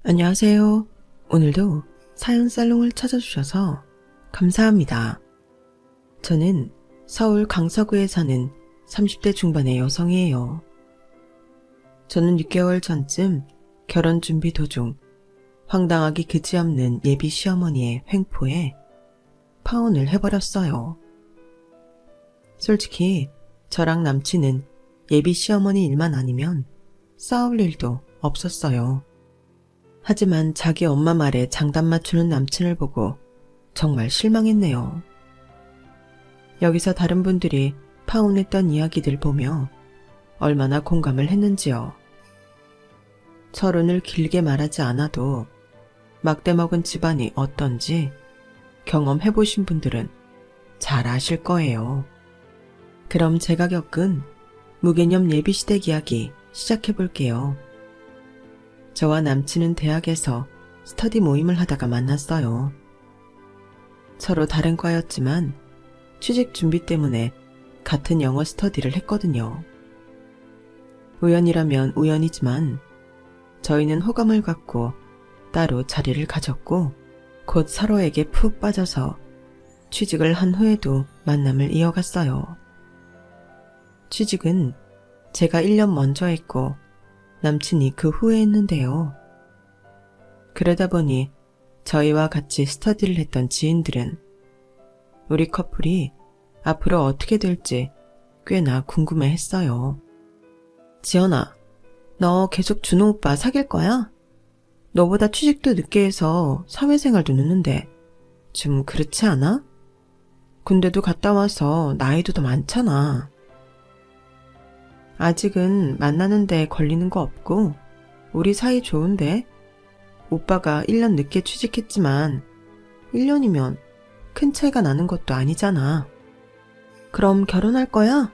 안녕하세요. 오늘도 사연 살롱을 찾아주셔서 감사합니다. 저는 서울 강서구에 사는 30대 중반의 여성이에요. 저는 6개월 전쯤 결혼 준비 도중 황당하기 그지없는 예비 시어머니의 횡포에 파혼을 해버렸어요. 솔직히 저랑 남친은 예비 시어머니 일만 아니면 싸울 일도 없었어요. 하지만 자기 엄마 말에 장단 맞추는 남친을 보고 정말 실망했네요. 여기서 다른 분들이 파혼했던 이야기들 보며 얼마나 공감을 했는지요. 서론을 길게 말하지 않아도 막대 먹은 집안이 어떤지 경험해보신 분들은 잘 아실 거예요. 그럼 제가 겪은 무개념 예비시댁 이야기 시작해볼게요. 저와 남친은 대학에서 스터디 모임을 하다가 만났어요. 서로 다른 과였지만 취직 준비 때문에 같은 영어 스터디를 했거든요. 우연이라면 우연이지만 저희는 호감을 갖고 따로 자리를 가졌고 곧 서로에게 푹 빠져서 취직을 한 후에도 만남을 이어갔어요. 취직은 제가 1년 먼저 했고 남친이 그 후에 했는데요. 그러다 보니 저희와 같이 스터디를 했던 지인들은 우리 커플이 앞으로 어떻게 될지 꽤나 궁금해했어요. 지연아, 너 계속 준호 오빠 사귈 거야? 너보다 취직도 늦게 해서 사회생활도 늦는데 좀 그렇지 않아? 군대도 갔다 와서 나이도 더 많잖아. 아직은 만나는데 걸리는 거 없고 우리 사이 좋은데? 오빠가 1년 늦게 취직했지만 1년이면 큰 차이가 나는 것도 아니잖아. 그럼 결혼할 거야?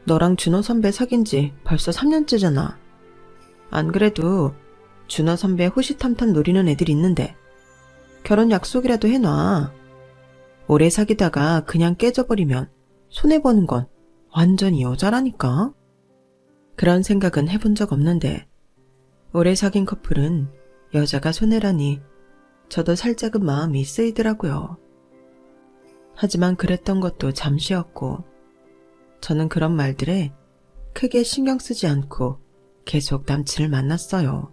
너랑 준호 선배 사귄 지 벌써 3년째잖아. 안 그래도 준호 선배 호시탐탐 노리는 애들 있는데 결혼 약속이라도 해놔. 오래 사귀다가 그냥 깨져버리면 손해보는 건 완전히 여자라니까. 그런 생각은 해본 적 없는데 오래 사귄 커플은 여자가 손해라니 저도 살짝은 마음이 쓰이더라고요. 하지만 그랬던 것도 잠시였고 저는 그런 말들에 크게 신경 쓰지 않고 계속 남친을 만났어요.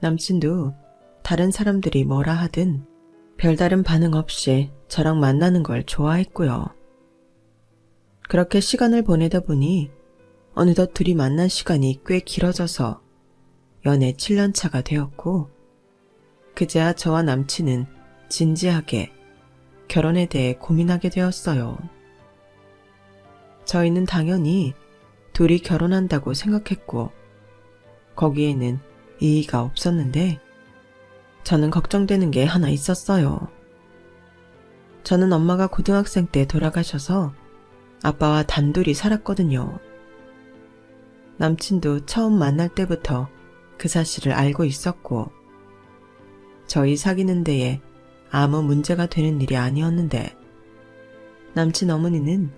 남친도 다른 사람들이 뭐라 하든 별다른 반응 없이 저랑 만나는 걸 좋아했고요. 그렇게 시간을 보내다 보니 어느덧 둘이 만난 시간이 꽤 길어져서 연애 7년 차가 되었고 그제야 저와 남친은 진지하게 결혼에 대해 고민하게 되었어요. 저희는 당연히 둘이 결혼한다고 생각했고 거기에는 이의가 없었는데 저는 걱정되는 게 하나 있었어요. 저는 엄마가 고등학생 때 돌아가셔서 아빠와 단둘이 살았거든요. 남친도 처음 만날 때부터 그 사실을 알고 있었고 저희 사귀는 데에 아무 문제가 되는 일이 아니었는데 남친 어머니는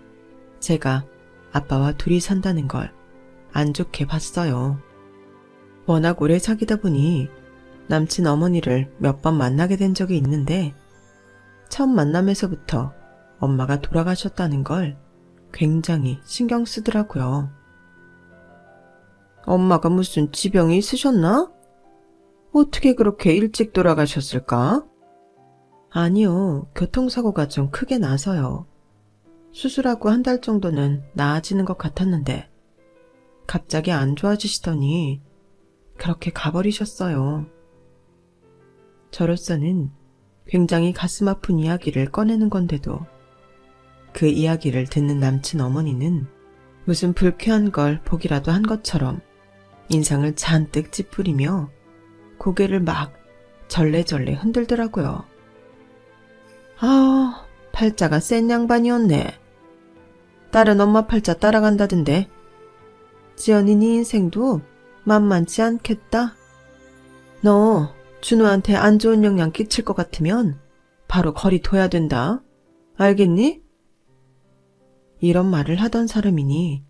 제가 아빠와 둘이 산다는 걸 안 좋게 봤어요. 워낙 오래 사귀다 보니 남친 어머니를 몇 번 만나게 된 적이 있는데 처음 만남에서부터 엄마가 돌아가셨다는 걸 굉장히 신경 쓰더라고요. 엄마가 무슨 지병이 있으셨나? 어떻게 그렇게 일찍 돌아가셨을까? 아니요, 교통사고가 좀 크게 나서요. 수술하고 한 달 정도는 나아지는 것 같았는데 갑자기 안 좋아지시더니 그렇게 가버리셨어요. 저로서는 굉장히 가슴 아픈 이야기를 꺼내는 건데도 그 이야기를 듣는 남친 어머니는 무슨 불쾌한 걸 보기라도 한 것처럼 인상을 잔뜩 찌푸리며 고개를 막 절레절레 흔들더라고요. 아, 팔자가 센 양반이었네. 딸은 엄마 팔자 따라간다던데. 지연이 네 인생도 만만치 않겠다. 너 준호한테 안 좋은 영향 끼칠 것 같으면 바로 거리 둬야 된다. 알겠니? 이런 말을 하던 사람이니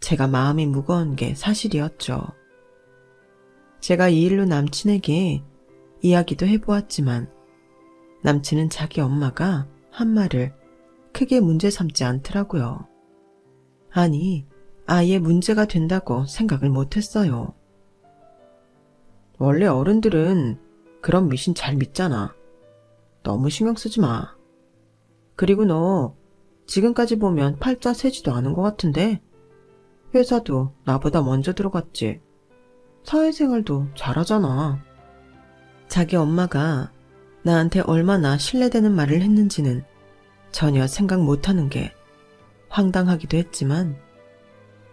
제가 마음이 무거운 게 사실이었죠. 제가 이 일로 남친에게 이야기도 해보았지만 남친은 자기 엄마가 한 말을 크게 문제 삼지 않더라고요. 아니, 아예 문제가 된다고 생각을 못했어요. 원래 어른들은 그런 미신 잘 믿잖아. 너무 신경 쓰지 마. 그리고 너 지금까지 보면 팔자 세지도 않은 것 같은데 회사도 나보다 먼저 들어갔지. 사회생활도 잘하잖아. 자기 엄마가 나한테 얼마나 신뢰되는 말을 했는지는 전혀 생각 못하는 게 황당하기도 했지만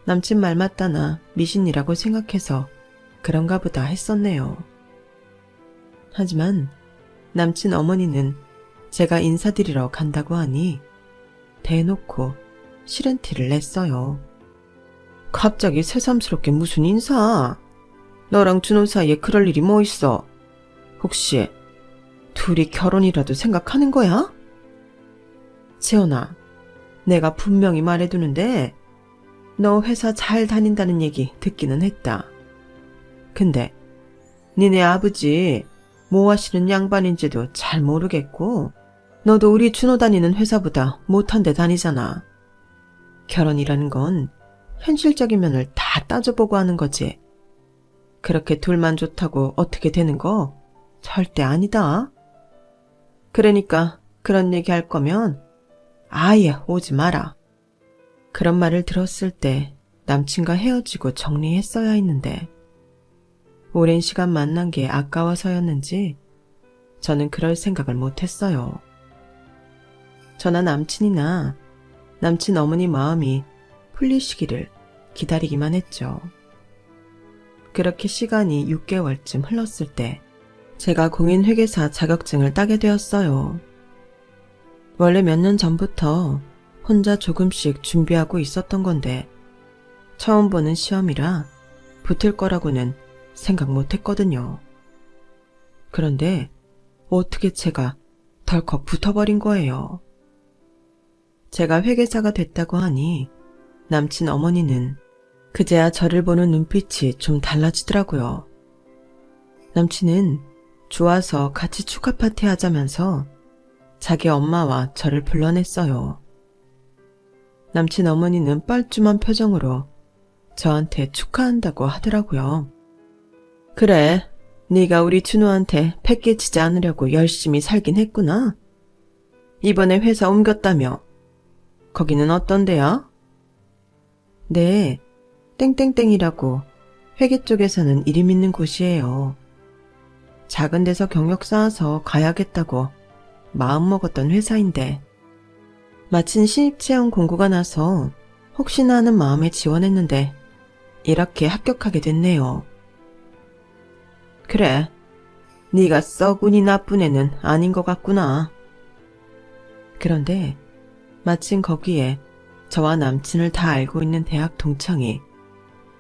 남친 말 맞다나 미신이라고 생각해서 그런가 보다 했었네요. 하지만 남친 어머니는 제가 인사드리러 간다고 하니 대놓고 싫은 티를 냈어요. 갑자기 새삼스럽게 무슨 인사? 너랑 준호 사이에 그럴 일이 뭐 있어? 혹시 둘이 결혼이라도 생각하는 거야? 지연아, 내가 분명히 말해두는데 너 회사 잘 다닌다는 얘기 듣기는 했다. 근데 니네 아버지 뭐 하시는 양반인지도 잘 모르겠고 너도 우리 준호 다니는 회사보다 못한 데 다니잖아. 결혼이라는 건 현실적인 면을 다 따져보고 하는 거지. 그렇게 둘만 좋다고 어떻게 되는 거 절대 아니다. 그러니까 그런 얘기 할 거면 아예 오지 마라. 그런 말을 들었을 때 남친과 헤어지고 정리했어야 했는데 오랜 시간 만난 게 아까워서였는지 저는 그럴 생각을 못했어요. 저나 남친이나 남친 어머니 마음이 풀리시기를 기다리기만 했죠. 그렇게 시간이 6개월쯤 흘렀을 때 제가 공인회계사 자격증을 따게 되었어요. 원래 몇 년 전부터 혼자 조금씩 준비하고 있었던 건데 처음 보는 시험이라 붙을 거라고는 생각 못했거든요. 그런데 어떻게 제가 덜컥 붙어버린 거예요. 제가 회계사가 됐다고 하니 남친 어머니는 그제야 저를 보는 눈빛이 좀 달라지더라고요. 남친은 좋아서 같이 축하 파티 하자면서 자기 엄마와 저를 불러냈어요. 남친 어머니는 뻘쭘한 표정으로 저한테 축하한다고 하더라고요. 그래, 네가 우리 준호한테 패 끼치지 않으려고 열심히 살긴 했구나. 이번에 회사 옮겼다며. 거기는 어떤 데야? 네, 땡땡땡이라고 회계 쪽에서는 이름 있는 곳이에요. 작은 데서 경력 쌓아서 가야겠다고 마음먹었던 회사인데 마침 신입체험 공고가 나서 혹시나 하는 마음에 지원했는데 이렇게 합격하게 됐네요. 그래, 네가 썩 운이 나쁜 애는 아닌 것 같구나. 그런데 마침 거기에 저와 남친을 다 알고 있는 대학 동창이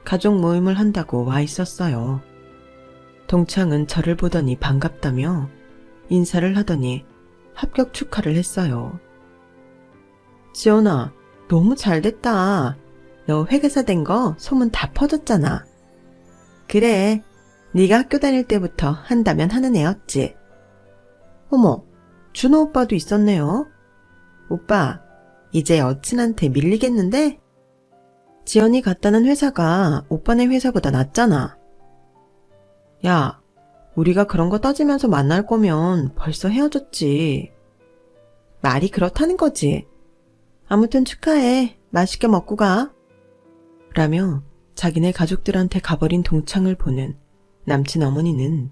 가족 모임을 한다고 와 있었어요. 동창은 저를 보더니 반갑다며 인사를 하더니 합격 축하를 했어요. 지연아, 너무 잘됐다. 너 회계사 된 거 소문 다 퍼졌잖아. 그래, 네가 학교 다닐 때부터 한다면 하는 애였지. 어머, 준호 오빠도 있었네요. 오빠, 이제 여친한테 밀리겠는데? 지연이 갔다는 회사가 오빠네 회사보다 낫잖아. 야, 우리가 그런 거 따지면서 만날 거면 벌써 헤어졌지. 말이 그렇다는 거지. 아무튼 축하해. 맛있게 먹고 가. 라며 자기네 가족들한테 가버린 동창을 보는 남친 어머니는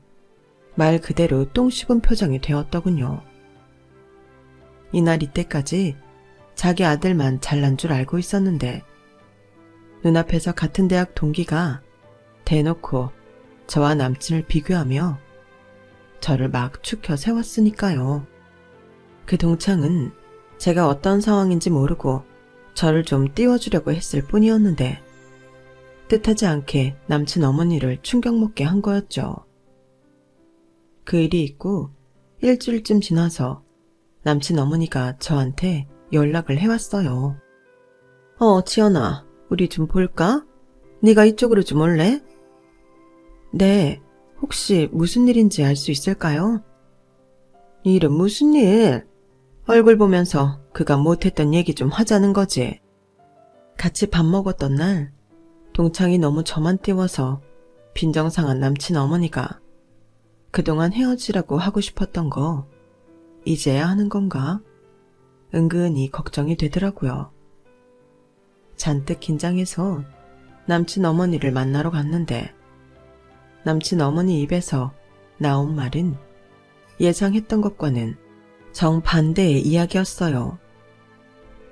말 그대로 똥 씹은 표정이 되었더군요. 이날 이때까지 자기 아들만 잘난 줄 알고 있었는데 눈앞에서 같은 대학 동기가 대놓고 저와 남친을 비교하며 저를 막 추켜 세웠으니까요. 그 동창은 제가 어떤 상황인지 모르고 저를 좀 띄워주려고 했을 뿐이었는데 뜻하지 않게 남친 어머니를 충격 먹게 한 거였죠. 그 일이 있고 일주일쯤 지나서 남친 어머니가 저한테 연락을 해왔어요. 지연아, 우리 좀 볼까? 네가 이쪽으로 좀 올래? 네, 혹시 무슨 일인지 알 수 있을까요? 일은 무슨 일? 얼굴 보면서 그가 못했던 얘기 좀 하자는 거지. 같이 밥 먹었던 날 동창이 너무 저만 띄워서 빈정상한 남친 어머니가 그동안 헤어지라고 하고 싶었던 거 이제야 하는 건가? 은근히 걱정이 되더라고요. 잔뜩 긴장해서 남친 어머니를 만나러 갔는데 남친 어머니 입에서 나온 말은 예상했던 것과는 정반대의 이야기였어요.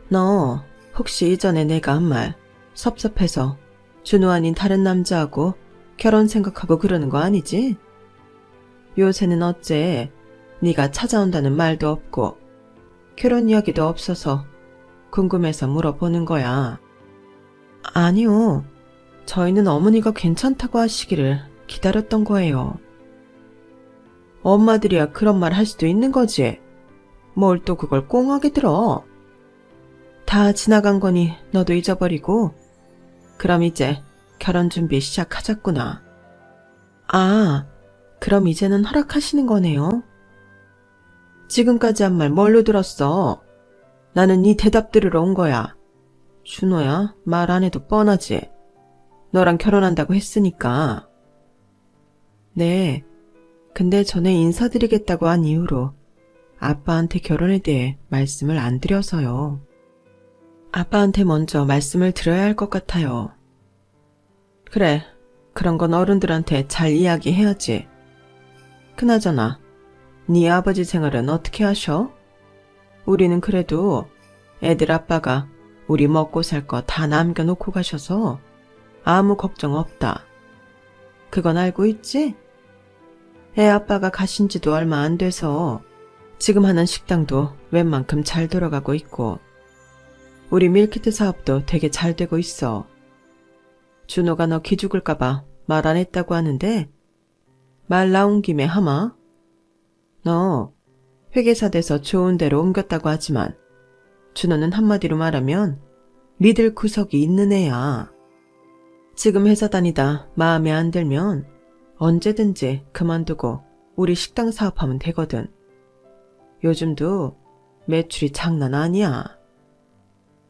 너 혹시 이전에 내가 한 말 섭섭해서 준호 아닌 다른 남자하고 결혼 생각하고 그러는 거 아니지? 요새는 어째 네가 찾아온다는 말도 없고 결혼 이야기도 없어서 궁금해서 물어보는 거야. 아니요. 저희는 어머니가 괜찮다고 하시기를 기다렸던 거예요. 엄마들이야 그런 말 할 수도 있는 거지. 뭘 또 그걸 꽁하게 들어. 다 지나간 거니 너도 잊어버리고 그럼 이제 결혼 준비 시작하자꾸나. 아, 그럼 이제는 허락하시는 거네요. 지금까지 한 말 뭘로 들었어? 나는 네 대답 들으러 온 거야. 준호야, 말 안 해도 뻔하지. 너랑 결혼한다고 했으니까. 네, 근데 전에 인사드리겠다고 한 이후로 아빠한테 결혼에 대해 말씀을 안 드려서요. 아빠한테 먼저 말씀을 드려야 할 것 같아요. 그래, 그런 건 어른들한테 잘 이야기해야지. 그나저나 네 아버지 생활은 어떻게 하셔? 우리는 그래도 애들 아빠가 우리 먹고 살 거 다 남겨놓고 가셔서 아무 걱정 없다. 그건 알고 있지? 애 아빠가 가신 지도 얼마 안 돼서 지금 하는 식당도 웬만큼 잘 돌아가고 있고 우리 밀키트 사업도 되게 잘 되고 있어. 준호가 너 기죽을까봐 말 안 했다고 하는데 말 나온 김에 하마. 너 회계사 돼서 좋은 데로 옮겼다고 하지만 준호는 한마디로 말하면 믿을 구석이 있는 애야. 지금 회사 다니다 마음에 안 들면 언제든지 그만두고 우리 식당 사업하면 되거든. 요즘도 매출이 장난 아니야.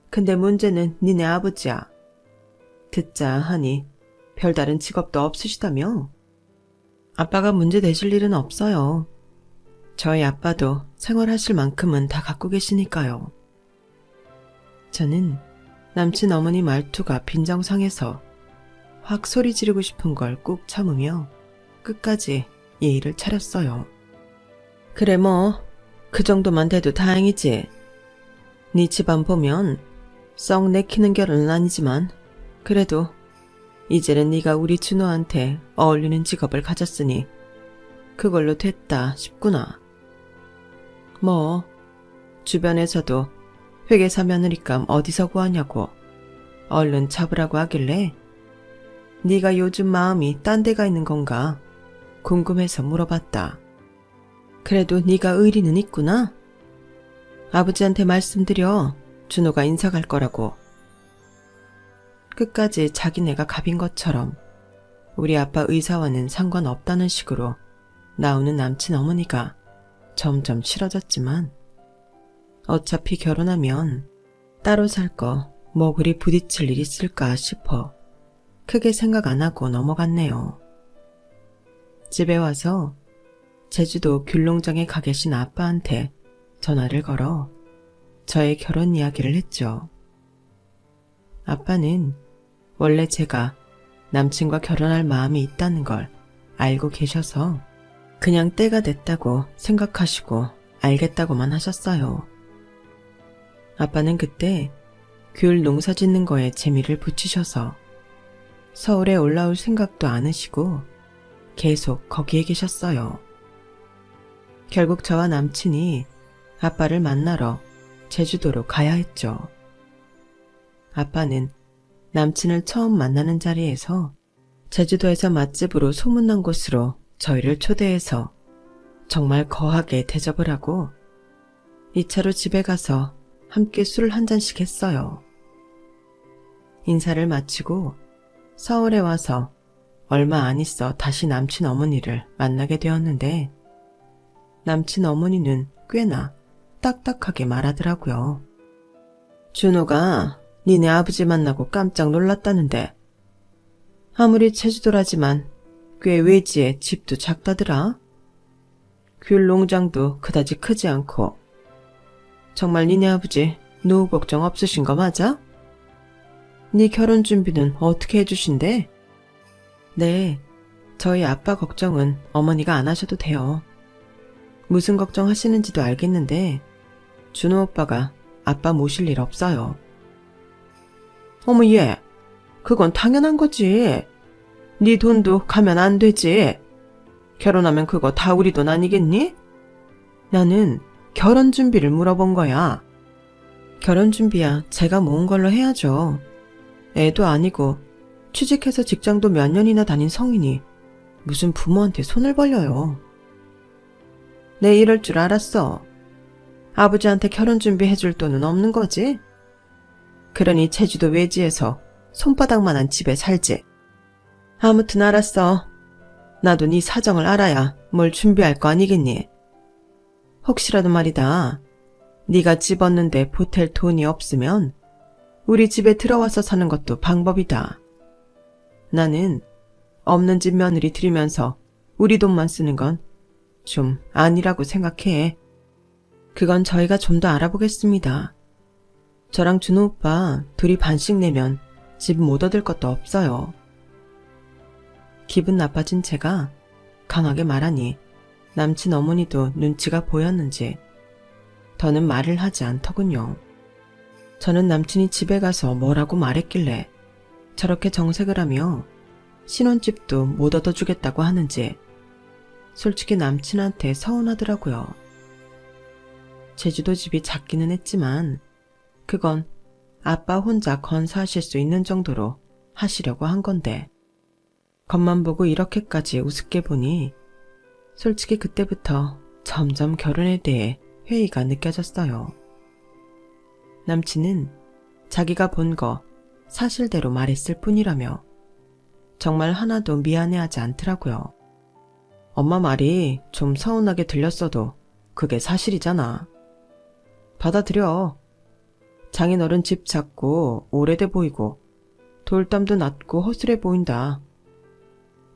근데 문제는 니네 아버지야. 듣자 하니 별다른 직업도 없으시다며? 아빠가 문제 되실 일은 없어요. 저희 아빠도 생활하실 만큼은 다 갖고 계시니까요. 저는 남친 어머니 말투가 빈정상해서 확 소리 지르고 싶은 걸 꾹 참으며 끝까지 예의를 차렸어요. 그래 뭐 그 정도만 돼도 다행이지. 네 집안 보면 썩 내키는 결혼은 아니지만 그래도 이제는 네가 우리 준호한테 어울리는 직업을 가졌으니 그걸로 됐다 싶구나. 뭐 주변에서도 회계사 며느리감 어디서 구하냐고 얼른 잡으라고 하길래 네가 요즘 마음이 딴 데가 있는 건가 궁금해서 물어봤다. 그래도 네가 의리는 있구나. 아버지한테 말씀드려 준호가 인사 갈 거라고. 끝까지 자기네가 갑인 것처럼 우리 아빠 의사와는 상관없다는 식으로 나오는 남친 어머니가 점점 싫어졌지만 어차피 결혼하면 따로 살 거 뭐 그리 부딪힐 일 있을까 싶어 크게 생각 안 하고 넘어갔네요. 집에 와서 제주도 귤농장에 가 계신 아빠한테 전화를 걸어 저의 결혼 이야기를 했죠. 아빠는 원래 제가 남친과 결혼할 마음이 있다는 걸 알고 계셔서 그냥 때가 됐다고 생각하시고 알겠다고만 하셨어요. 아빠는 그때 귤 농사 짓는 거에 재미를 붙이셔서 서울에 올라올 생각도 않으시고 계속 거기에 계셨어요. 결국 저와 남친이 아빠를 만나러 제주도로 가야 했죠. 아빠는 남친을 처음 만나는 자리에서 제주도에서 맛집으로 소문난 곳으로 저희를 초대해서 정말 거하게 대접을 하고 2차로 집에 가서 함께 술을 한 잔씩 했어요. 인사를 마치고 서울에 와서 얼마 안 있어 다시 남친 어머니를 만나게 되었는데 남친 어머니는 꽤나 딱딱하게 말하더라고요. 준호가 니네 아버지 만나고 깜짝 놀랐다는데 아무리 제주도라지만 꽤 외지에 집도 작다더라. 귤 농장도 그다지 크지 않고. 정말 니네 아버지 노후 걱정 없으신 거 맞아? 네 결혼 준비는 어떻게 해주신대? 네, 저희 아빠 걱정은 어머니가 안 하셔도 돼요. 무슨 걱정하시는지도 알겠는데 준호 오빠가 아빠 모실 일 없어요. 어머 얘, 그건 당연한 거지. 네 돈도 가면 안 되지. 결혼하면 그거 다 우리 돈 아니겠니? 나는 결혼 준비를 물어본 거야. 결혼 준비야 제가 모은 걸로 해야죠. 애도 아니고 취직해서 직장도 몇 년이나 다닌 성인이 무슨 부모한테 손을 벌려요. 내 이럴 줄 알았어. 아버지한테 결혼 준비해줄 돈은 없는 거지? 그러니 제주도 외지에서 손바닥만한 집에 살지. 아무튼 알았어. 나도 네 사정을 알아야 뭘 준비할 거 아니겠니? 혹시라도 말이다. 네가 집 얻는데 보탤 돈이 없으면 우리 집에 들어와서 사는 것도 방법이다. 나는 없는 집 며느리 들이면서 우리 돈만 쓰는 건 좀 아니라고 생각해. 그건 저희가 좀 더 알아보겠습니다. 저랑 준호 오빠 둘이 반씩 내면 집 못 얻을 것도 없어요. 기분 나빠진 제가 강하게 말하니 남친 어머니도 눈치가 보였는지 더는 말을 하지 않더군요. 저는 남친이 집에 가서 뭐라고 말했길래 저렇게 정색을 하며 신혼집도 못 얻어주겠다고 하는지 솔직히 남친한테 서운하더라고요. 제주도 집이 작기는 했지만 그건 아빠 혼자 건사하실 수 있는 정도로 하시려고 한 건데 겉만 보고 이렇게까지 우습게 보니 솔직히 그때부터 점점 결혼에 대해 회의가 느껴졌어요. 남친은 자기가 본 거 사실대로 말했을 뿐이라며 정말 하나도 미안해하지 않더라고요. 엄마 말이 좀 서운하게 들렸어도 그게 사실이잖아. 받아들여. 장인어른 집 작고 오래돼 보이고 돌담도 낮고 허술해 보인다.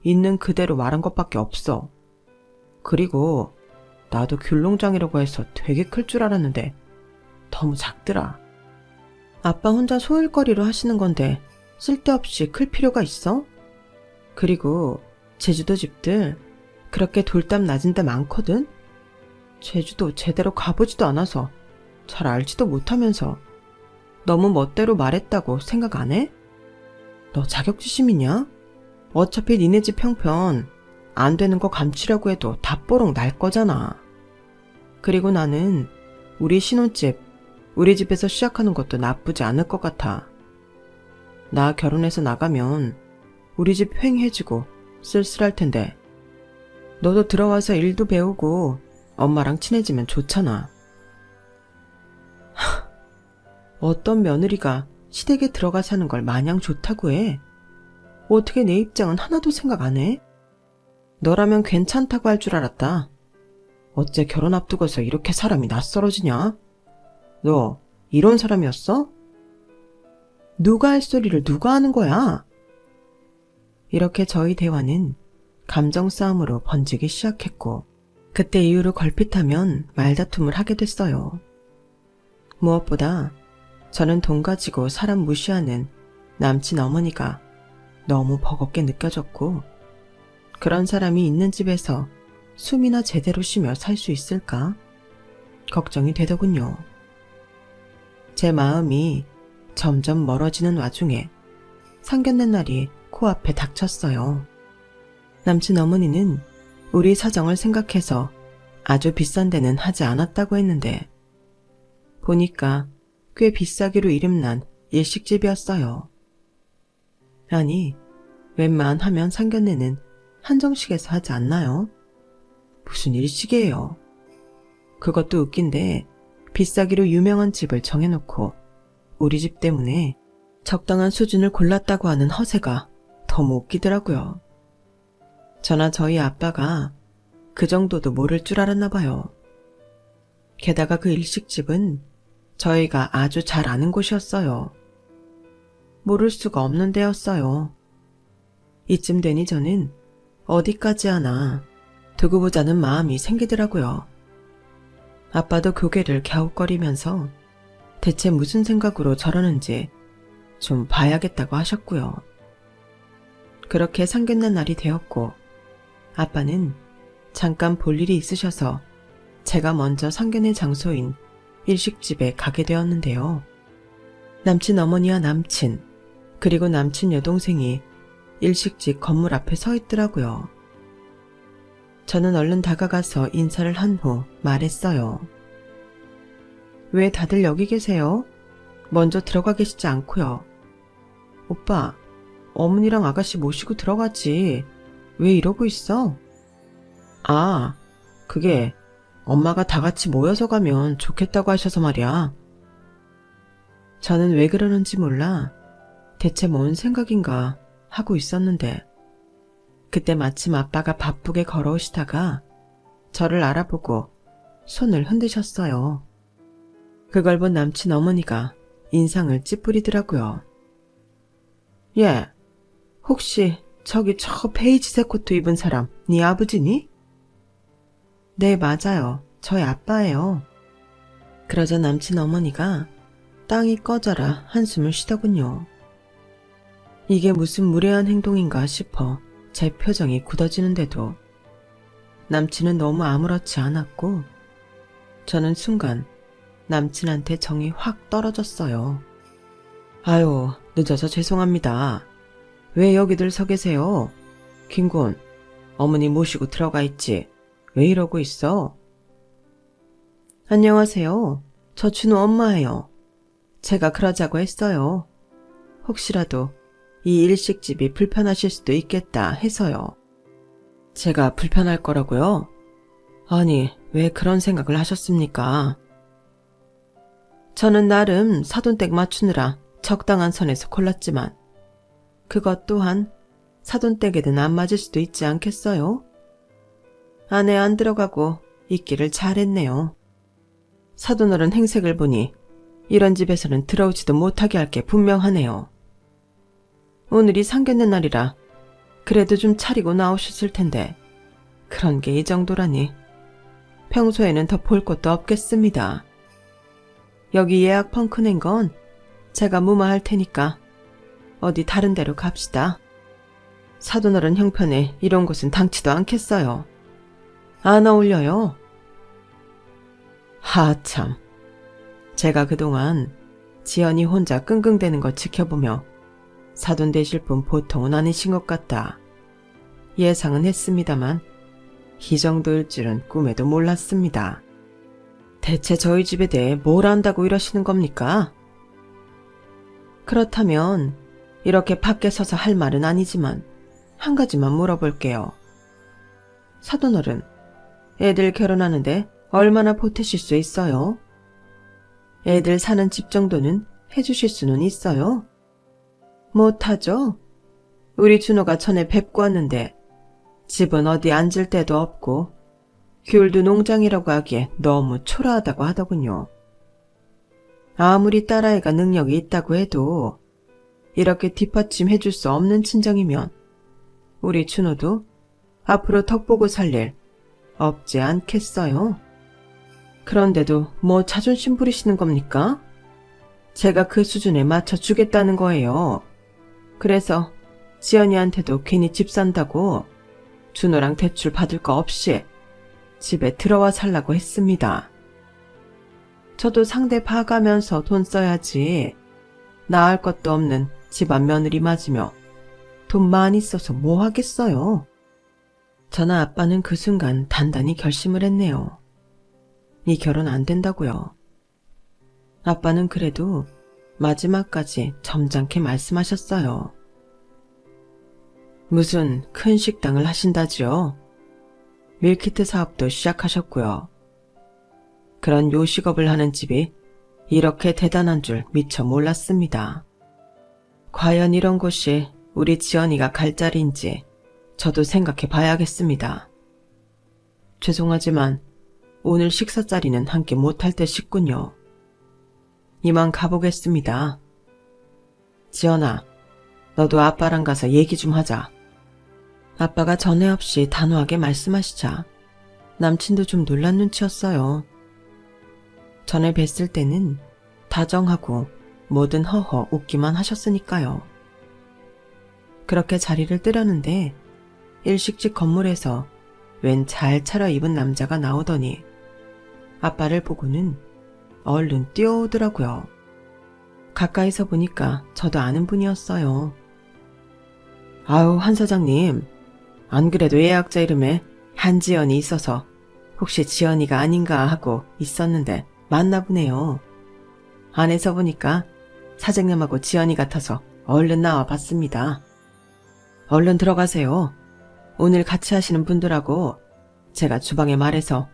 있는 그대로 말한 것밖에 없어. 그리고 나도 귤농장이라고 해서 되게 클 줄 알았는데 너무 작더라. 아빠 혼자 소일거리로 하시는 건데 쓸데없이 클 필요가 있어? 그리고 제주도 집들 그렇게 돌담 낮은 데 많거든? 제주도 제대로 가보지도 않아서 잘 알지도 못하면서 너무 멋대로 말했다고 생각 안 해? 너 자격지심이냐? 어차피 니네 집 형편 안 되는 거 감추려고 해도 다 뽀록 날 거잖아. 그리고 나는 우리 신혼집, 우리 집에서 시작하는 것도 나쁘지 않을 것 같아. 나 결혼해서 나가면 우리 집 휑해지고 쓸쓸할 텐데 너도 들어와서 일도 배우고 엄마랑 친해지면 좋잖아. 어떤 며느리가 시댁에 들어가 사는 걸 마냥 좋다고 해? 어떻게 내 입장은 하나도 생각 안 해? 너라면 괜찮다고 할 줄 알았다. 어째 결혼 앞두고서 이렇게 사람이 낯설어지냐? 너 이런 사람이었어? 누가 할 소리를 누가 하는 거야? 이렇게 저희 대화는 감정 싸움으로 번지기 시작했고 그때 이후로 걸핏하면 말다툼을 하게 됐어요. 무엇보다 저는 돈 가지고 사람 무시하는 남친 어머니가 너무 버겁게 느껴졌고 그런 사람이 있는 집에서 숨이나 제대로 쉬며 살 수 있을까? 걱정이 되더군요. 제 마음이 점점 멀어지는 와중에 상견례 날이 코앞에 닥쳤어요. 남친 어머니는 우리 사정을 생각해서 아주 비싼 데는 하지 않았다고 했는데 보니까 꽤 비싸기로 이름난 일식집이었어요. 아니, 웬만하면 상견례는 한정식에서 하지 않나요? 무슨 일식이에요. 그것도 웃긴데 비싸기로 유명한 집을 정해놓고 우리 집 때문에 적당한 수준을 골랐다고 하는 허세가 너무 웃기더라고요. 저나 저희 아빠가 그 정도도 모를 줄 알았나 봐요. 게다가 그 일식집은 저희가 아주 잘 아는 곳이었어요. 모를 수가 없는 데였어요. 이쯤 되니 저는 어디까지 하나 두고 보자는 마음이 생기더라고요. 아빠도 고개를 갸웃거리면서 대체 무슨 생각으로 저러는지 좀 봐야겠다고 하셨고요. 그렇게 상견례 날이 되었고 아빠는 잠깐 볼 일이 있으셔서 제가 먼저 상견례 장소인 일식집에 가게 되었는데요. 남친 어머니와 남친, 그리고 남친 여동생이 일식집 건물 앞에 서 있더라고요. 저는 얼른 다가가서 인사를 한 후 말했어요. 왜 다들 여기 계세요? 먼저 들어가 계시지 않고요. 오빠, 어머니랑 아가씨 모시고 들어가지. 왜 이러고 있어? 아, 그게 엄마가 다 같이 모여서 가면 좋겠다고 하셔서 말이야. 저는 왜 그러는지 몰라 대체 뭔 생각인가 하고 있었는데 그때 마침 아빠가 바쁘게 걸어오시다가 저를 알아보고 손을 흔드셨어요. 그걸 본 남친 어머니가 인상을 찌푸리더라고요. 예, 혹시 저기 저 베이지색 코트 입은 사람 네 아버지니? 네, 맞아요. 저희 아빠예요. 그러자 남친 어머니가 땅이 꺼져라 한숨을 쉬더군요. 이게 무슨 무례한 행동인가 싶어 제 표정이 굳어지는데도 남친은 너무 아무렇지 않았고 저는 순간 남친한테 정이 확 떨어졌어요. 아유, 늦어서 죄송합니다. 왜 여기들 서 계세요? 김군, 어머니 모시고 들어가 있지. 왜 이러고 있어? 안녕하세요. 저 준호 엄마예요. 제가 그러자고 했어요. 혹시라도 이 일식집이 불편하실 수도 있겠다 해서요. 제가 불편할 거라고요? 아니, 왜 그런 생각을 하셨습니까? 저는 나름 사돈댁 맞추느라 적당한 선에서 골랐지만 그것 또한 사돈댁에는 안 맞을 수도 있지 않겠어요? 안에 안 들어가고 있기를 잘했네요. 사돈어른 행색을 보니 이런 집에서는 들어오지도 못하게 할 게 분명하네요. 오늘이 상견례 날이라 그래도 좀 차리고 나오셨을 텐데 그런 게 이 정도라니 평소에는 더 볼 것도 없겠습니다. 여기 예약 펑크 낸 건 제가 무마할 테니까 어디 다른 데로 갑시다. 사돈어른 형편에 이런 곳은 당치도 않겠어요. 안 어울려요. 하참, 제가 그동안 지연이 혼자 끙끙대는 걸 지켜보며 사돈 되실 분 보통은 아니신 것 같다. 예상은 했습니다만 이 정도일 줄은 꿈에도 몰랐습니다. 대체 저희 집에 대해 뭘 안다고 이러시는 겁니까? 그렇다면 이렇게 밖에 서서 할 말은 아니지만 한 가지만 물어볼게요. 사돈어른, 애들 결혼하는데 얼마나 보태실 수 있어요? 애들 사는 집 정도는 해주실 수는 있어요? 못하죠? 우리 준호가 전에 뵙고 왔는데 집은 어디 앉을 데도 없고 귤도 농장이라고 하기에 너무 초라하다고 하더군요. 아무리 딸아이가 능력이 있다고 해도 이렇게 뒷받침 해줄 수 없는 친정이면 우리 준호도 앞으로 덕보고 살 일 없지 않겠어요? 그런데도 뭐 자존심 부리시는 겁니까? 제가 그 수준에 맞춰주겠다는 거예요. 그래서 지연이한테도 괜히 집 산다고 준호랑 대출 받을 거 없이 집에 들어와 살라고 했습니다. 저도 상대 봐가면서 돈 써야지. 나을 것도 없는 집안 며느리 맞으며 돈 많이 써서 뭐 하겠어요. 저나 아빠는 그 순간 단단히 결심을 했네요. 이 결혼 안 된다고요. 아빠는 그래도 마지막까지 점잖게 말씀하셨어요. 무슨 큰 식당을 하신다지요? 밀키트 사업도 시작하셨고요. 그런 요식업을 하는 집이 이렇게 대단한 줄 미처 몰랐습니다. 과연 이런 곳이 우리 지연이가 갈 자리인지 저도 생각해 봐야겠습니다. 죄송하지만 오늘 식사 자리는 함께 못할 듯 싶군요. 이만 가보겠습니다. 지연아, 너도 아빠랑 가서 얘기 좀 하자. 아빠가 전에 없이 단호하게 말씀하시자 남친도 좀 놀란 눈치였어요. 전에 뵀을 때는 다정하고 뭐든 허허 웃기만 하셨으니까요. 그렇게 자리를 뜨려는데 일식집 건물에서 웬 잘 차려입은 남자가 나오더니 아빠를 보고는 얼른 뛰어오더라고요. 가까이서 보니까 저도 아는 분이었어요. 아우, 한 사장님, 안 그래도 예약자 이름에 한지연이 있어서 혹시 지연이가 아닌가 하고 있었는데 맞나 보네요. 안에서 보니까 사장님하고 지연이 같아서 얼른 나와 봤습니다. 얼른 들어가세요. 오늘 같이 하시는 분들하고 제가 주방에 말해서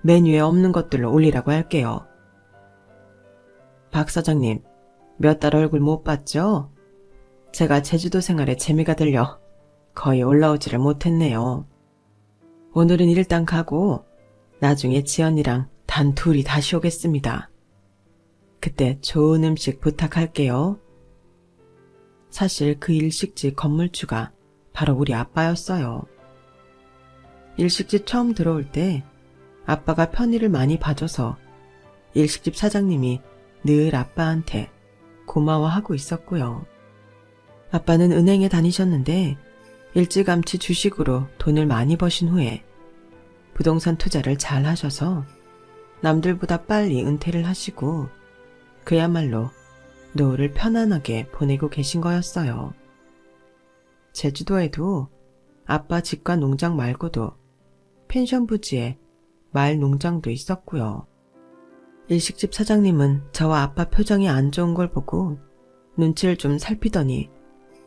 메뉴에 없는 것들로 올리라고 할게요. 박 사장님, 몇 달 얼굴 못 봤죠? 제가 제주도 생활에 재미가 들려 거의 올라오지를 못했네요. 오늘은 일단 가고 나중에 지연이랑 단 둘이 다시 오겠습니다. 그때 좋은 음식 부탁할게요. 사실 그 일식집 건물주가 바로 우리 아빠였어요. 일식집 처음 들어올 때 아빠가 편의를 많이 봐줘서 일식집 사장님이 늘 아빠한테 고마워하고 있었고요. 아빠는 은행에 다니셨는데 일찌감치 주식으로 돈을 많이 버신 후에 부동산 투자를 잘 하셔서 남들보다 빨리 은퇴를 하시고 그야말로 노후를 편안하게 보내고 계신 거였어요. 제주도에도 아빠 집과 농장 말고도 펜션 부지에 마을 농장도 있었고요. 일식집 사장님은 저와 아빠 표정이 안 좋은 걸 보고 눈치를 좀 살피더니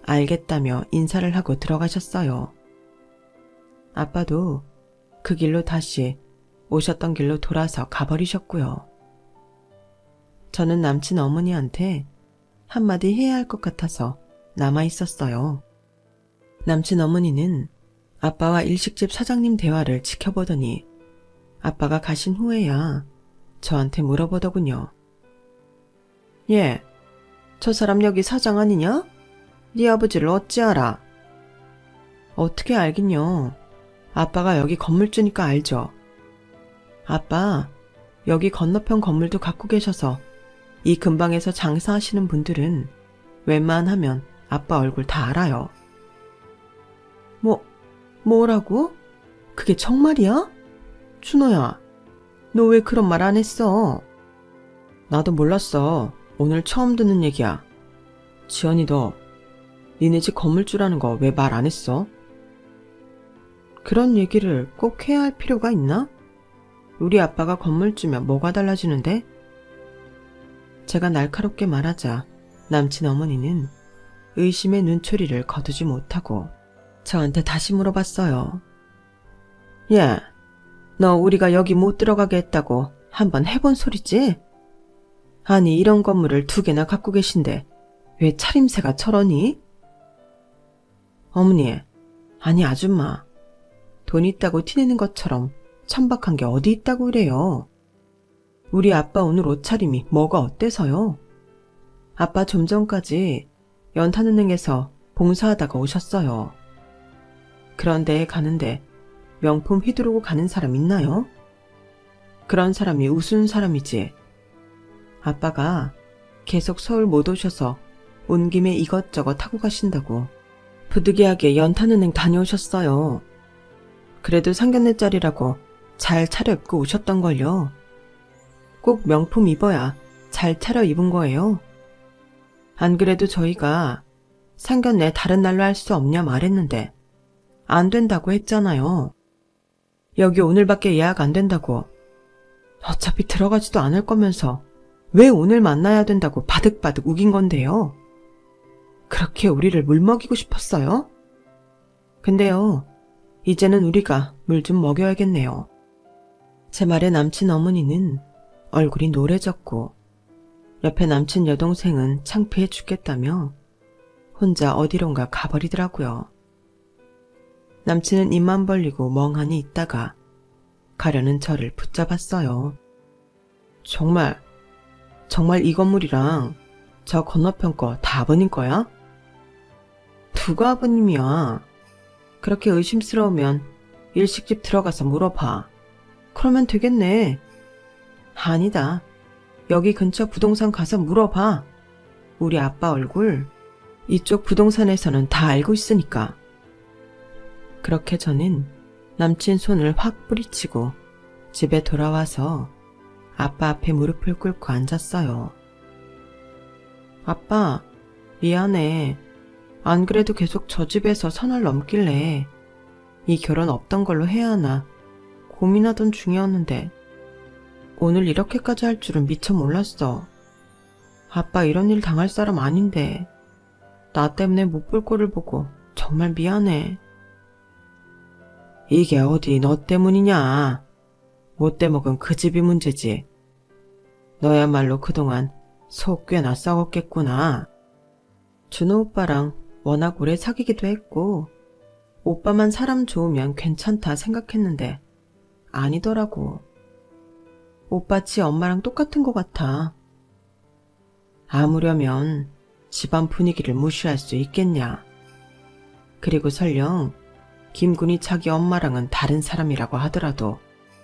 알겠다며 인사를 하고 들어가셨어요. 아빠도 그 길로 다시 오셨던 길로 돌아서 가버리셨고요. 저는 남친 어머니한테 한마디 해야 할 것 같아서 남아 있었어요. 남친 어머니는 아빠와 일식집 사장님 대화를 지켜보더니 아빠가 가신 후에야 저한테 물어보더군요. 예, 저 사람 여기 사장 아니냐? 네 아버지를 어찌 알아? 어떻게 알긴요. 아빠가 여기 건물주니까 알죠. 아빠, 여기 건너편 건물도 갖고 계셔서 이 근방에서 장사하시는 분들은 웬만하면 아빠 얼굴 다 알아요. 뭐라고? 그게 정말이야? 준호야, 너 왜 그런 말 안 했어? 나도 몰랐어. 오늘 처음 듣는 얘기야. 지연이 너, 니네 집 건물주라는 거 왜 말 안 했어? 그런 얘기를 꼭 해야 할 필요가 있나? 우리 아빠가 건물주면 뭐가 달라지는데? 제가 날카롭게 말하자 남친 어머니는 의심의 눈초리를 거두지 못하고 저한테 다시 물어봤어요. 야, 너 우리가 여기 못 들어가게 했다고 한번 해본 소리지? 아니, 이런 건물을 2개나 갖고 계신데 왜 차림새가 저러니? 어머니, 아니 아줌마, 돈 있다고 티내는 것처럼 천박한 게 어디 있다고 그래요. 우리 아빠 오늘 옷차림이 뭐가 어때서요? 아빠 좀 전까지 연탄은행에서 봉사하다가 오셨어요. 그런 데에 가는데 명품 휘두르고 가는 사람 있나요? 그런 사람이 우스운 사람이지. 아빠가 계속 서울 못 오셔서 온 김에 이것저것 하고 가신다고 부득이하게 연탄은행 다녀오셨어요. 그래도 상견례자리라고 잘 차려입고 오셨던걸요. 꼭 명품 입어야 잘 차려입은 거예요. 안 그래도 저희가 상견례 다른 날로 할 수 없냐 말했는데 안 된다고 했잖아요. 여기 오늘밖에 예약 안 된다고. 어차피 들어가지도 않을 거면서 왜 오늘 만나야 된다고 바득바득 우긴 건데요. 그렇게 우리를 물먹이고 싶었어요? 근데요, 이제는 우리가 물 좀 먹여야겠네요. 제 말에 남친 어머니는 얼굴이 노래졌고 옆에 남친 여동생은 창피해 죽겠다며 혼자 어디론가 가버리더라고요. 남친은 입만 벌리고 멍하니 있다가 가려는 저를 붙잡았어요. 정말 이 건물이랑 저 건너편 거 다 아버님 거야? 누가 아버님이야? 그렇게 의심스러우면 일식집 들어가서 물어봐. 그러면 되겠네. 아니다. 여기 근처 부동산 가서 물어봐. 우리 아빠 얼굴 이쪽 부동산에서는 다 알고 있으니까. 그렇게 저는 남친 손을 확 뿌리치고 집에 돌아와서 아빠 앞에 무릎을 꿇고 앉았어요. 아빠, 미안해. 안 그래도 계속 저 집에서 선을 넘길래 이 결혼 없던 걸로 해야 하나 고민하던 중이었는데 오늘 이렇게까지 할 줄은 미처 몰랐어. 아빠 이런 일 당할 사람 아닌데 나 때문에 못 볼 꼴을 보고 정말 미안해. 이게 어디 너 때문이냐. 못돼 먹은 그 집이 문제지. 너야말로 그동안 속 꽤나 썩었겠구나. 준호 오빠랑 워낙 오래 사귀기도 했고 오빠만 사람 좋으면 괜찮다 생각했는데 아니더라고. 오빠 지 엄마랑 똑같은 것 같아. 아무려면 집안 분위기를 무시할 수 있겠냐. 그리고 설령 김군이 자기 엄마랑은 다른 사람이라고 하더라도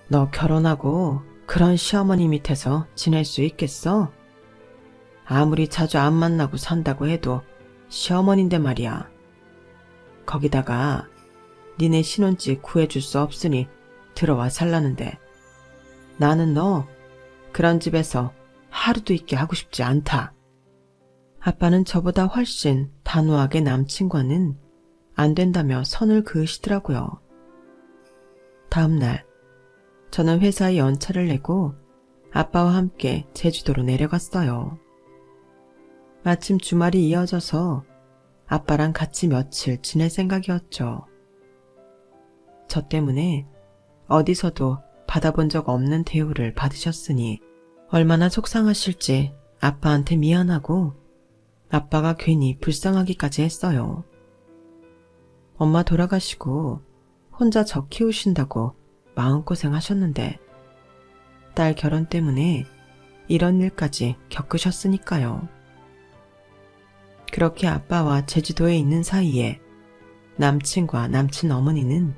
너 결혼하고 그런 시어머니 밑에서 지낼 수 있겠어? 아무리 자주 안 만나고 산다고 해도 시어머니인데 말이야. 거기다가 니네 신혼집 구해줄 수 없으니 들어와 살라는데 나는 너 그런 집에서 하루도 있게 하고 싶지 않다. 아빠는 저보다 훨씬 단호하게 남친과는 안 된다며 선을 그으시더라고요. 다음날 저는 회사에 연차를 내고 아빠와 함께 제주도로 내려갔어요. 마침 주말이 이어져서 아빠랑 같이 며칠 지낼 생각이었죠. 저 때문에 어디서도 받아본 적 없는 대우를 받으셨으니 얼마나 속상하실지 아빠한테 미안하고 아빠가 괜히 불쌍하기까지 했어요. 엄마 돌아가시고 혼자 저 키우신다고 마음고생 하셨는데 딸 결혼 때문에 이런 일까지 겪으셨으니까요. 그렇게 아빠와 제주도에 있는 사이에 남친과 남친 어머니는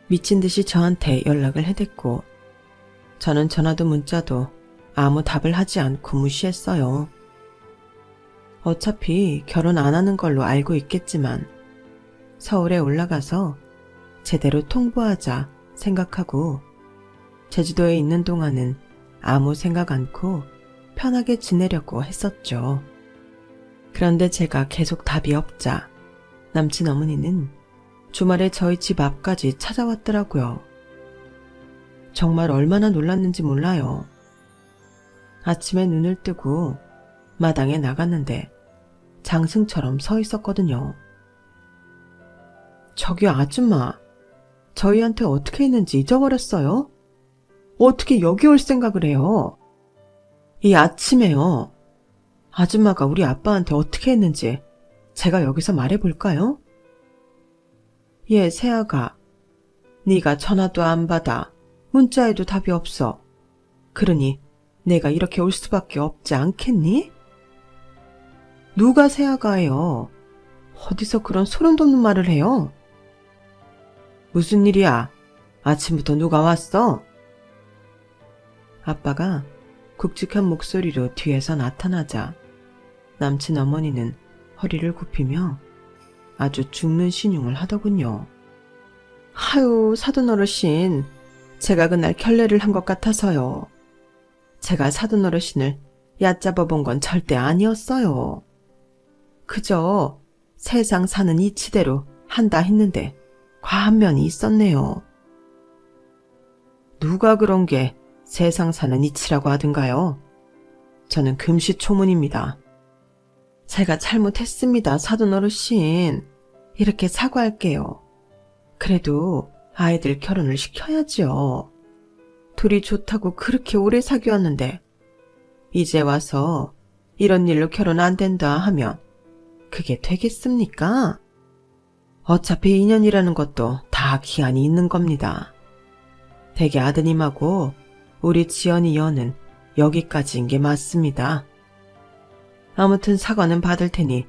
미친 듯이 저한테 연락을 해댔고 저는 전화도 문자도 아무 답을 하지 않고 무시했어요. 어차피 결혼 안 하는 걸로 알고 있겠지만 서울에 올라가서 제대로 통보하자 생각하고 제주도에 있는 동안은 아무 생각 않고 편하게 지내려고 했었죠. 그런데 제가 계속 답이 없자 남친 어머니는 주말에 저희 집 앞까지 찾아왔더라고요. 정말 얼마나 놀랐는지 몰라요. 아침에 눈을 뜨고 마당에 나갔는데 장승처럼 서 있었거든요. 저기 아줌마, 저희한테 어떻게 했는지 잊어버렸어요? 어떻게 여기 올 생각을 해요? 이 아침에요. 아줌마가 우리 아빠한테 어떻게 했는지 제가 여기서 말해볼까요? 얘 새아가, 네가 전화도 안 받아 문자에도 답이 없어. 그러니 내가 이렇게 올 수밖에 없지 않겠니? 누가 새아가예요? 어디서 그런 소름 돋는 말을 해요? 무슨 일이야? 아침부터 누가 왔어? 아빠가 굵직한 목소리로 뒤에서 나타나자 남친 어머니는 허리를 굽히며 아주 죽는 신용을 하더군요. 하유, 사돈 어르신, 제가 그날 결례를 한 것 같아서요. 제가 사돈 어르신을 얕잡아 본 건 절대 아니었어요. 그저 세상 사는 이치대로 한다 했는데 과한 면이 있었네요. 누가 그런 게 세상 사는 이치라고 하든가요? 저는 금시초문입니다. 제가 잘못했습니다, 사돈 어르신. 이렇게 사과할게요. 그래도 아이들 결혼을 시켜야지요. 둘이 좋다고 그렇게 오래 사귀었는데 이제 와서 이런 일로 결혼 안 된다 하면 그게 되겠습니까? 어차피 인연이라는 것도 다 다 기한이 있는 겁니다. 대개 아드님하고 우리 지연이 여는 여기까지인 게 맞습니다. 아무튼 사과는 받을 테니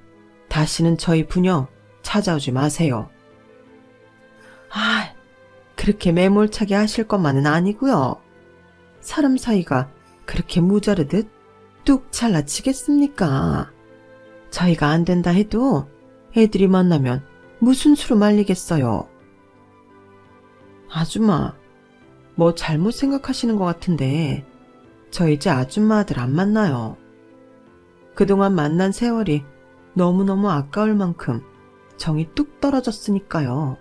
다시는 저희 부녀 찾아오지 마세요. 아, 그렇게 매몰차게 하실 것만은 아니고요. 사람 사이가 그렇게 무자르듯 뚝 잘라치겠습니까? 저희가 안 된다 해도 애들이 만나면 무슨 수로 말리겠어요. 아줌마, 뭐 잘못 생각하시는 것 같은데 저 이제 아줌마 아들 안 만나요. 그동안 만난 세월이 너무너무 아까울 만큼 정이 뚝 떨어졌으니까요.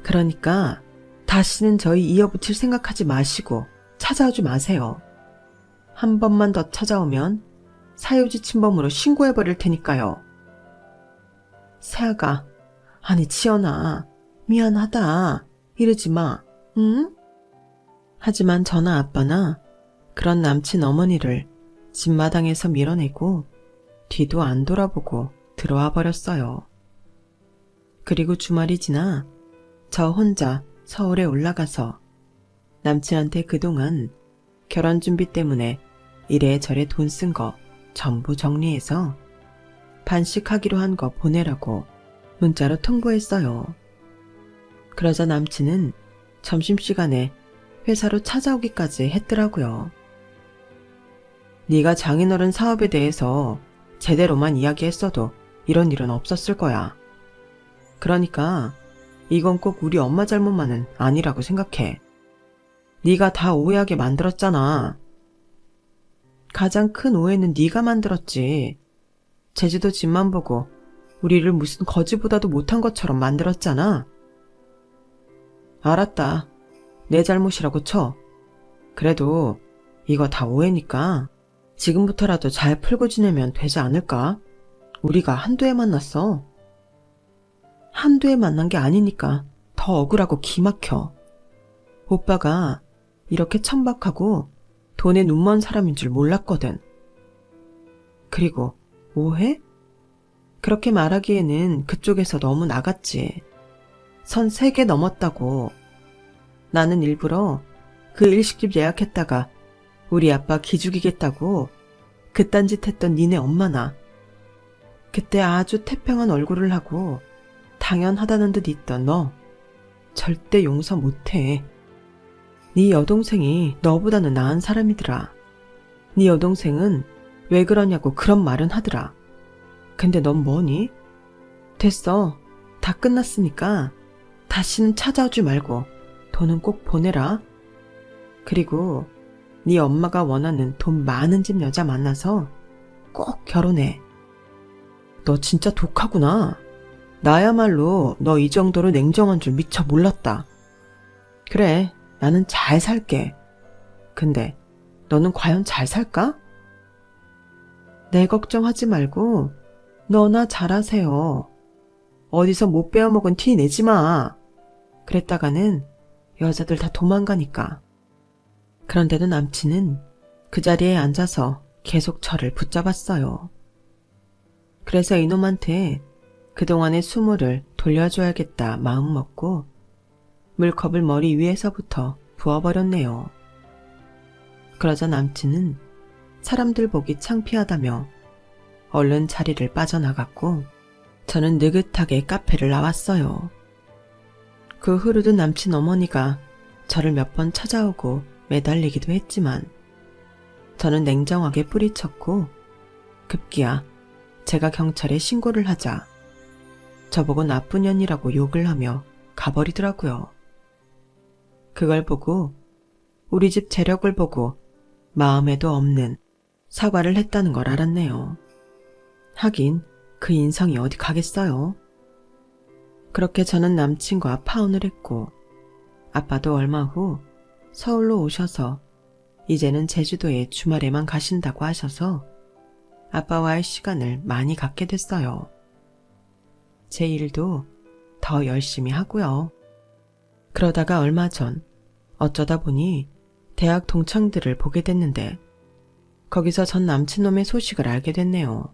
그러니까 다시는 저희 이어붙일 생각하지 마시고 찾아오지 마세요. 한 번만 더 찾아오면 사유지 침범으로 신고해버릴 테니까요. 세아가, 아니 지연아, 미안하다 이러지 마, 응? 하지만 저나 아빠나 그런 남친 어머니를 집마당에서 밀어내고 뒤도 안 돌아보고 들어와 버렸어요. 그리고 주말이 지나 저 혼자 서울에 올라가서 남친한테 그동안 결혼 준비 때문에 이래저래 돈 쓴 거 전부 정리해서 반씩하기로 한 거 보내라고 문자로 통보했어요. 그러자 남친은 점심시간에 회사로 찾아오기까지 했더라고요. 네가 장인어른 사업에 대해서 제대로만 이야기했어도 이런 일은 없었을 거야. 그러니까 이건 꼭 우리 엄마 잘못만은 아니라고 생각해. 네가 다 오해하게 만들었잖아. 가장 큰 오해는 네가 만들었지. 제주도 집만 보고 우리를 무슨 거지보다도 못한 것처럼 만들었잖아. 알았다. 내 잘못이라고 쳐. 그래도 이거 다 오해니까 지금부터라도 잘 풀고 지내면 되지 않을까? 우리가 한두 해 만났어. 한두 해 만난 게 아니니까 더 억울하고 기막혀. 오빠가 이렇게 천박하고 돈에 눈먼 사람인 줄 몰랐거든. 그리고 오해? 그렇게 말하기에는 그쪽에서 너무 나갔지. 선 3개 넘었다고. 나는 일부러 그 일식집 예약했다가 우리 아빠 기죽이겠다고 그딴 짓 했던 니네 엄마나 그때 아주 태평한 얼굴을 하고 당연하다는 듯 있던 너 절대 용서 못해. 네 여동생이 너보다는 나은 사람이더라. 네 여동생은 왜 그러냐고 그런 말은 하더라. 근데 넌 뭐니? 됐어. 다 끝났으니까 다시는 찾아오지 말고 돈은 꼭 보내라. 그리고 네 엄마가 원하는 돈 많은 집 여자 만나서 꼭 결혼해. 너 진짜 독하구나. 나야말로 너 이 정도로 냉정한 줄 미처 몰랐다. 그래, 나는 잘 살게. 근데 너는 과연 잘 살까? 내 걱정하지 말고 너나 잘하세요. 어디서 못 빼어먹은 티 내지 마. 그랬다가는 여자들 다 도망가니까. 그런데도 남친은 그 자리에 앉아서 계속 저를 붙잡았어요. 그래서 이놈한테 그동안의 수모를 돌려줘야겠다 마음먹고 물컵을 머리 위에서부터 부어버렸네요. 그러자 남친은 사람들 보기 창피하다며 얼른 자리를 빠져나갔고 저는 느긋하게 카페를 나왔어요. 그 후로도 남친 어머니가 저를 몇 번 찾아오고 매달리기도 했지만 저는 냉정하게 뿌리쳤고 급기야 제가 경찰에 신고를 하자 저보고 나쁜 년이라고 욕을 하며 가버리더라고요. 그걸 보고 우리 집 재력을 보고 마음에도 없는 사과를 했다는 걸 알았네요. 하긴 그 인성이 어디 가겠어요. 그렇게 저는 남친과 파혼을 했고 아빠도 얼마 후 서울로 오셔서 이제는 제주도에 주말에만 가신다고 하셔서 아빠와의 시간을 많이 갖게 됐어요. 제 일도 더 열심히 하고요. 그러다가 얼마 전 어쩌다 보니 대학 동창들을 보게 됐는데 거기서 전 남친놈의 소식을 알게 됐네요.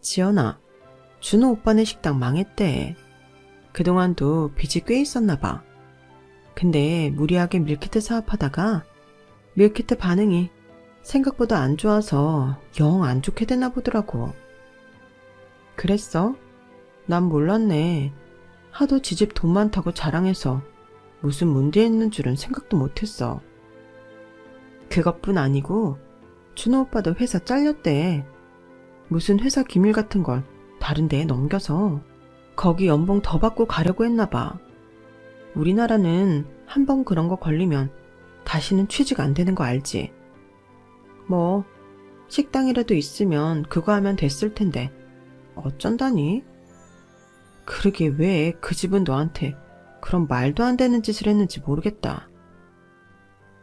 지연아, 준호 오빠네 식당 망했대. 그동안도 빚이 꽤 있었나 봐. 근데 무리하게 밀키트 사업하다가 밀키트 반응이 생각보다 안 좋아서 영 안 좋게 되나 보더라고. 그랬어? 난 몰랐네. 하도 지집 돈 많다고 자랑해서 무슨 문제 있는 줄은 생각도 못했어. 그것뿐 아니고 준호 오빠도 회사 잘렸대. 무슨 회사 기밀 같은 걸 다른 데에 넘겨서 거기 연봉 더 받고 가려고 했나 봐. 우리나라는 한 번 그런 거 걸리면 다시는 취직 안 되는 거 알지? 뭐 식당이라도 있으면 그거 하면 됐을 텐데 어쩐다니? 그러게 왜 그 집은 너한테 그런 말도 안 되는 짓을 했는지 모르겠다.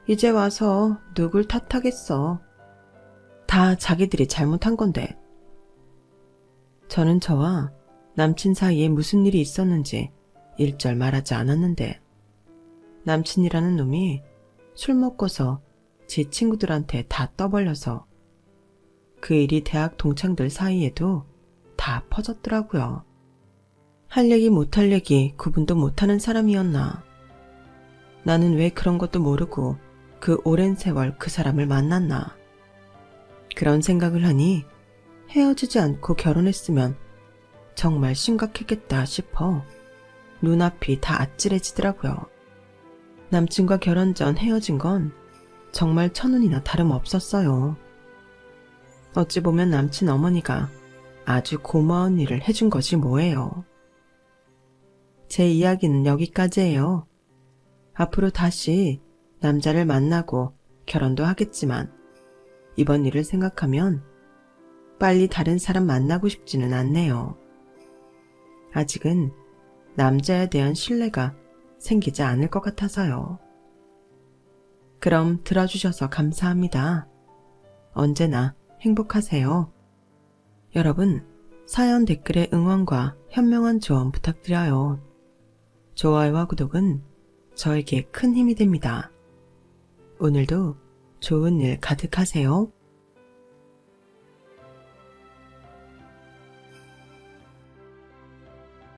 이제 와서 누굴 탓하겠어. 다 자기들이 잘못한 건데. 저는 저와 남친 사이에 무슨 일이 있었는지 일절 말하지 않았는데 남친이라는 놈이 술 먹고서 제 친구들한테 다 떠벌려서 그 일이 대학 동창들 사이에도 다 퍼졌더라고요. 할 얘기 못할 얘기 구분도 못하는 사람이었나. 나는 왜 그런 것도 모르고 그 오랜 세월 그 사람을 만났나. 그런 생각을 하니 헤어지지 않고 결혼했으면 정말 심각했겠다 싶어 눈앞이 다 아찔해지더라고요. 남친과 결혼 전 헤어진 건 정말 천운이나 다름없었어요. 어찌 보면 남친 어머니가 아주 고마운 일을 해준 것이 뭐예요. 제 이야기는 여기까지예요. 앞으로 다시 남자를 만나고 결혼도 하겠지만 이번 일을 생각하면 빨리 다른 사람 만나고 싶지는 않네요. 아직은 남자에 대한 신뢰가 생기지 않을 것 같아서요. 그럼 들어주셔서 감사합니다. 언제나 행복하세요. 여러분, 사연 댓글에 응원과 현명한 조언 부탁드려요. 좋아요와 구독은 저에게 큰 힘이 됩니다. 오늘도 좋은 일 가득하세요.